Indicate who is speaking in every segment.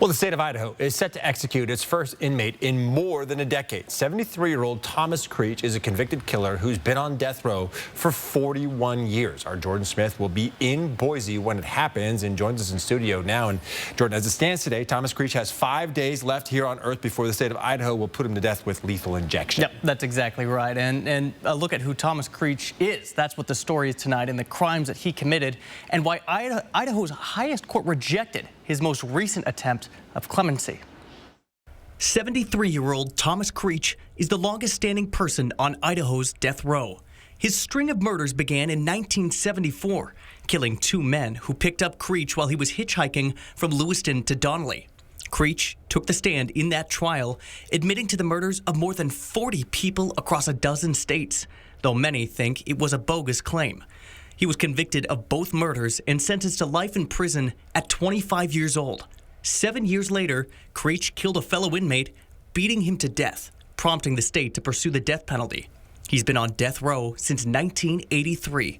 Speaker 1: Well, the state of Idaho is set to execute its first inmate in more than a decade. 73-year-old Thomas Creech is a convicted killer who's been on death row for 41 years. Our Jordan Smith will be in Boise when it happens and joins us in studio now. And Jordan, as it stands today, Thomas Creech has 5 days left here on Earth before the state of Idaho will put him to death with lethal injection.
Speaker 2: Yep, that's exactly right. And a look at who Thomas Creech is. That's what the story is tonight, and the crimes that he committed, and why Idaho's highest court rejected his most recent attempt of clemency.
Speaker 3: 73-year-old Thomas Creech is the longest-standing person on Idaho's death row. His string of murders began in 1974, killing 2 men who picked up Creech while he was hitchhiking from Lewiston to Donnelly. Creech took the stand in that trial, admitting to the murders of more than 40 people across a dozen states, though many think it was a bogus claim. He was convicted of both murders and sentenced to life in prison at 25 years old. 7 years later, Creech killed a fellow inmate, beating him to death, prompting the state to pursue the death penalty. He's been on death row since 1983.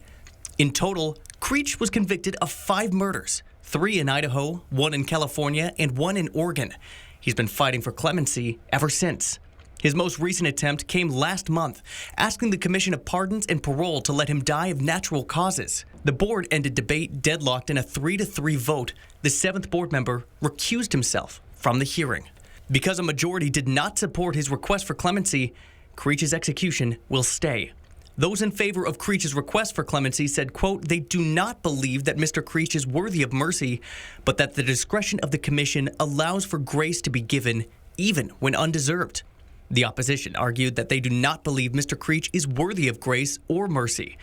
Speaker 3: In total, Creech was convicted of 5 murders, 3 in Idaho, 1 in California, and 1 in Oregon. He's been fighting for clemency ever since. His most recent attempt came last month, asking the Commission of Pardons and Parole to let him die of natural causes. The board ended debate deadlocked in a 3-3 vote. The 7th board member recused himself from the hearing. Because a majority did not support his request for clemency, Creech's execution will stay. Those in favor of Creech's request for clemency said, quote, they do not believe that Mr. Creech is worthy of mercy, but that the discretion of the commission allows for grace to be given even when undeserved. The opposition argued that they do not believe Mr. Creech is worthy of grace or mercy,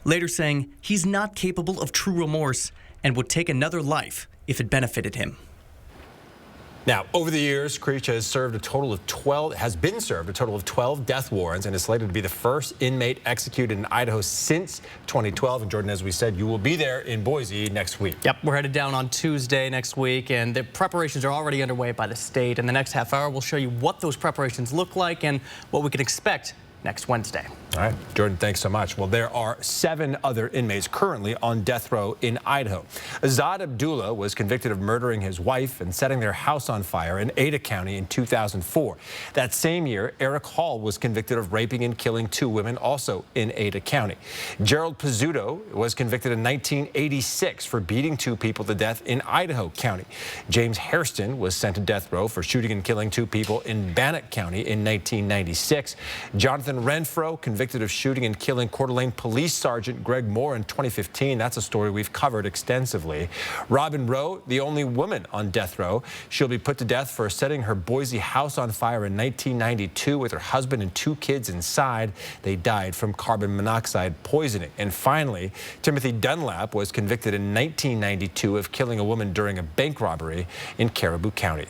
Speaker 3: later saying he's not capable of true remorse and would take another life if it benefited him.
Speaker 1: Now, over the years, Creech has served a total of 12 death warrants and is slated to be the first inmate executed in Idaho since 2012. And Jordan, as we said, you will be there in Boise next week.
Speaker 2: Yep, we're headed down on Tuesday next week, and the preparations are already underway by the state. In the next half hour, we'll show you what those preparations look like and what we can expect next Wednesday.
Speaker 1: All right, Jordan, thanks so much. Well, there are 7 other inmates currently on death row in Idaho. Azad Abdullah was convicted of murdering his wife and setting their house on fire in Ada County in 2004. That same year, Eric Hall was convicted of raping and killing 2 women, also in Ada County. Gerald Pizzuto was convicted in 1986 for beating 2 people to death in Idaho County. James Hairston was sent to death row for shooting and killing 2 people in Bannock County in 1996. Jonathan Renfro, convicted of shooting and killing Coeur d'Alene Police Sergeant Greg Moore in 2015. That's a story we've covered extensively. Robin Rowe, the only woman on death row. She'll be put to death for setting her Boise house on fire in 1992 with her husband and 2 kids inside. They died from carbon monoxide poisoning. And finally, Timothy Dunlap was convicted in 1992 of killing a woman during a bank robbery in Caribou County.